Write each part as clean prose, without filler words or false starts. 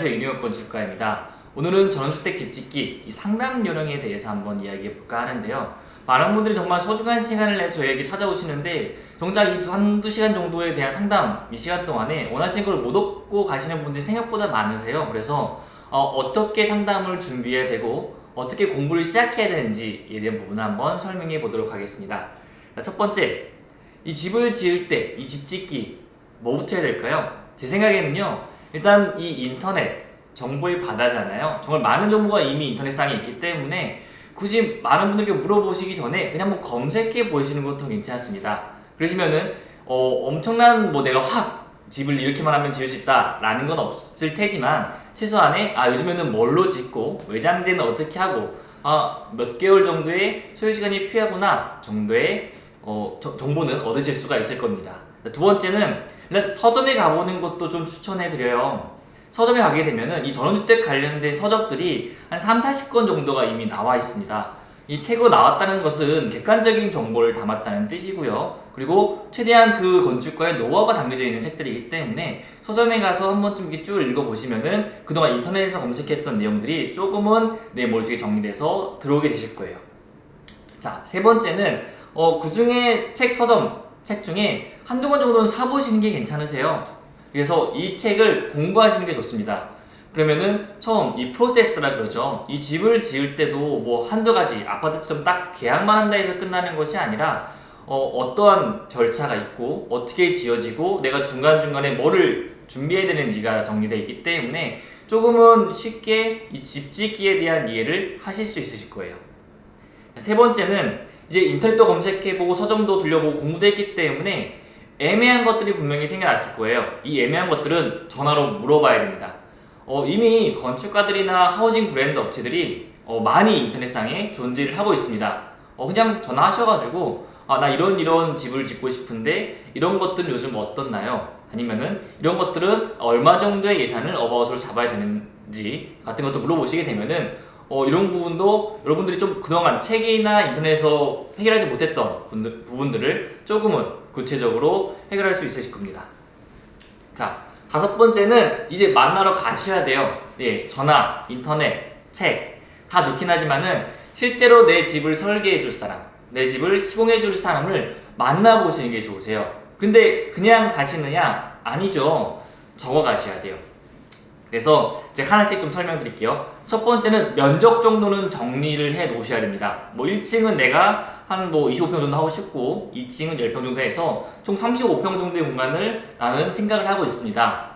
안녕하세요. 이뉴욕 건축가입니다. 오늘은 전원주택 집짓기 상담 요령에 대해서 한번 이야기해볼까 하는데요. 많은 분들이 정말 소중한 시간을 내 저에게 찾아오시는데 정작 이 한두 시간 정도에 대한 상담, 이 시간 동안에 원하시는 걸 못 얻고 가시는 분들이 생각보다 많으세요. 그래서 어떻게 상담을 준비해야 되고 어떻게 공부를 시작해야 되는지에 대한 부분을 한번 설명해 보도록 하겠습니다. 자, 첫 번째, 이 집을 지을 때 이 집짓기 뭐부터 해야 될까요? 제 생각에는요, 일단 이 인터넷 정보의 바다잖아요. 정말 많은 정보가 이미 인터넷상에 있기 때문에 굳이 많은 분들께 물어보시기 전에 그냥 한번 검색해 보시는 것도 괜찮습니다. 그러시면은 엄청난 내가 확 집을 이렇게만 하면 지을 수 있다 라는 건 없을 테지만 최소한의 요즘에는 뭘로 짓고 외장재는 어떻게 하고 몇 개월 정도의 소요시간이 필요하구나 정도의 정보는 얻으실 수가 있을 겁니다. 두 번째는 서점에 가보는 것도 좀 추천해드려요. 서점에 가게 되면은 이 전원주택 관련된 서적들이 한 30-40권 정도가 이미 나와 있습니다. 이 책으로 나왔다는 것은 객관적인 정보를 담았다는 뜻이고요. 그리고 최대한 그 건축가의 노하우가 담겨져 있는 책들이기 때문에 서점에 가서 한 번쯤 이렇게 쭉 읽어보시면은 그동안 인터넷에서 검색했던 내용들이 조금은 내 머릿속에 정리돼서 들어오게 되실 거예요. 자, 세 번째는 그 중에 서점 책 중에 한두 권 정도는 사보시는 게 괜찮으세요. 그래서 이 책을 공부하시는 게 좋습니다. 그러면은 처음 이 프로세스라 그러죠. 이 집을 지을 때도 한두 가지 아파트처럼 딱 계약만 한다 해서 끝나는 것이 아니라 어떠한 절차가 있고 어떻게 지어지고 내가 중간중간에 뭐를 준비해야 되는지가 정리되어 있기 때문에 조금은 쉽게 이 집짓기에 대한 이해를 하실 수 있으실 거예요. 세 번째는 이제 인터넷도 검색해보고 서점도 돌려보고 공부도 했기 때문에 애매한 것들이 분명히 생겨났을 거예요. 이 애매한 것들은 전화로 물어봐야 됩니다. 이미 건축가들이나 하우징 브랜드 업체들이 많이 인터넷상에 존재를 하고 있습니다. 그냥 전화하셔가지고 나 이런 집을 짓고 싶은데 이런 것들은 요즘 어떻나요? 아니면은 이런 것들은 얼마 정도의 예산을 어바웃으로 잡아야 되는지 같은 것도 물어보시게 되면은 이런 부분도 여러분들이 좀 그동안 책이나 인터넷에서 해결하지 못했던 부분들을 조금은 구체적으로 해결할 수 있으실 겁니다. 자, 다섯 번째는 이제 만나러 가셔야 돼요. 네, 전화, 인터넷, 책 다 좋긴 하지만은 실제로 내 집을 설계해 줄 사람, 내 집을 시공해 줄 사람을 만나보시는 게 좋으세요. 근데 그냥 가시느냐? 아니죠. 적어 가셔야 돼요. 그래서 제가 하나씩 좀 설명드릴게요. 첫 번째는 면적 정도는 정리를 해 놓으셔야 됩니다. 1층은 내가 한 25평 정도 하고 싶고 2층은 10평 정도 해서 총 35평 정도의 공간을 나는 생각을 하고 있습니다.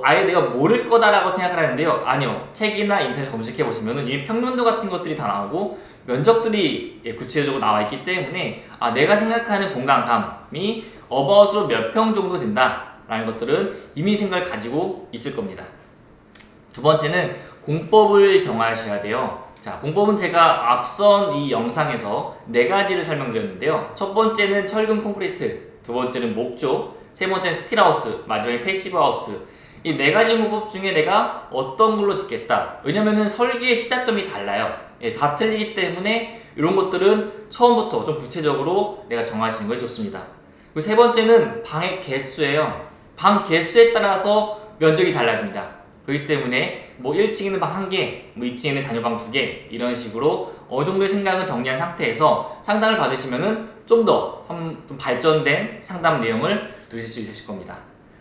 아예 내가 모를 거다라고 생각을 하는데요. 아니요. 책이나 인터넷 검색해 보시면은 이 평면도 같은 것들이 다 나오고 면적들이 구체적으로 나와 있기 때문에 내가 생각하는 공간감이 어바웃으로 몇 평 정도 된다 라는 것들은 이미 생각을 가지고 있을 겁니다. 두 번째는 공법을 정하셔야 돼요. 자, 공법은 제가 앞선 이 영상에서 4가지를 설명드렸는데요. 첫 번째는 철근 콘크리트, 두 번째는 목조, 세 번째는 스틸하우스, 마지막에 패시브하우스. 이 4가지 공법 중에 내가 어떤 걸로 짓겠다. 왜냐면은 설계의 시작점이 달라요. 다 틀리기 때문에 이런 것들은 처음부터 좀 구체적으로 내가 정하시는 게 좋습니다. 그리고 세 번째는 방의 개수예요. 방 개수에 따라서 면적이 달라집니다. 그렇기 때문에 1층에는 방 1개, 2층에는 자녀방 2개 이런 식으로 어느 정도의 생각을 정리한 상태에서 상담을 받으시면은 좀 더 좀 발전된 상담 내용을 들으실 수 있으실 겁니다.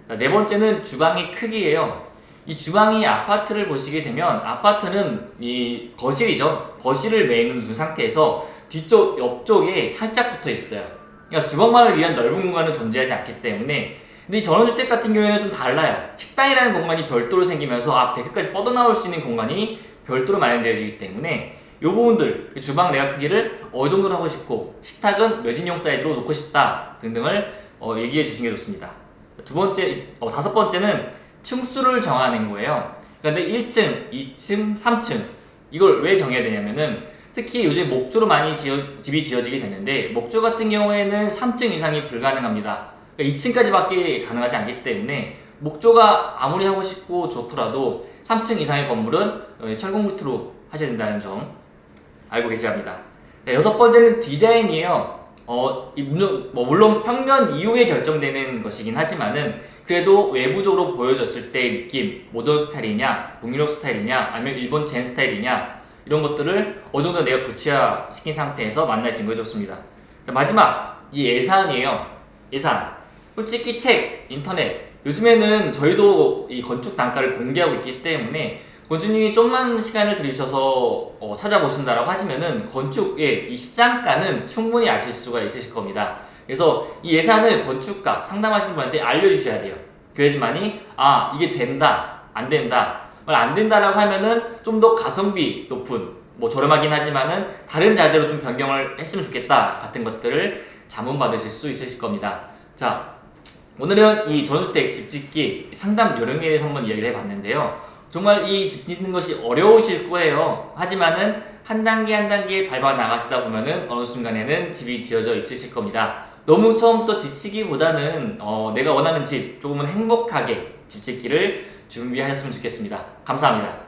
네 번째는 주방의 크기예요. 이 주방이 아파트를 보시게 되면 아파트는 이 거실이죠. 거실을 메인으로 둔 상태에서 뒤쪽, 옆쪽에 살짝 붙어 있어요. 그러니까 주방만을 위한 넓은 공간은 존재하지 않기 때문에 근데 이 전원주택 같은 경우에는 좀 달라요. 식당이라는 공간이 별도로 생기면서 데크까지 뻗어나올 수 있는 공간이 별도로 마련되어지기 때문에 이 부분들, 주방 내가 크기를 어느 정도로 하고 싶고 식탁은 몇 인용 사이즈로 놓고 싶다 등등을 얘기해 주시는 게 좋습니다. 다섯 번째는 층수를 정하는 거예요. 그런데 1층, 2층, 3층 이걸 왜 정해야 되냐면은 특히 요즘 목조로 많이 집이 지어지게 되는데 목조 같은 경우에는 3층 이상이 불가능합니다. 2층까지밖에 가능하지 않기 때문에 목조가 아무리 하고 싶고 좋더라도 3층 이상의 건물은 철공루트로 하셔야 된다는 점 알고 계셔야 합니다. 여섯 번째는 디자인이에요. 물론 평면 이후에 결정되는 것이긴 하지만은 그래도 외부적으로 보여졌을 때의 느낌, 모던 스타일이냐, 북유럽 스타일이냐, 아니면 일본 젠 스타일이냐, 이런 것들을 어느 정도 내가 구체화시킨 상태에서 만나신 거 좋습니다. 자, 마지막 이 예산이에요. 예산. 솔직히 책, 인터넷, 요즘에는 저희도 이 건축 단가를 공개하고 있기 때문에 건축님이 좀만 시간을 들이셔서 찾아보신다라고 하시면은 건축의 이 시장가는 충분히 아실 수가 있으실 겁니다. 그래서 이 예산을 건축가 상담하시는 분한테 알려주셔야 돼요. 그래야지만이 이게 된다, 안 된다. 안 된다라고 하면은 좀 더 가성비 높은, 뭐 저렴하긴 하지만은 다른 자재로 좀 변경을 했으면 좋겠다 같은 것들을 자문 받으실 수 있으실 겁니다. 자, 오늘은 이 전원주택 집 짓기 상담 요령에 대해서 한번 이야기를 해봤는데요. 정말 이 집 짓는 것이 어려우실 거예요. 하지만은 한 단계 한 단계 밟아 나가시다 보면은 어느 순간에는 집이 지어져 있으실 겁니다. 너무 처음부터 지치기보다는 내가 원하는 집, 조금은 행복하게 집 짓기를 준비하셨으면 좋겠습니다. 감사합니다.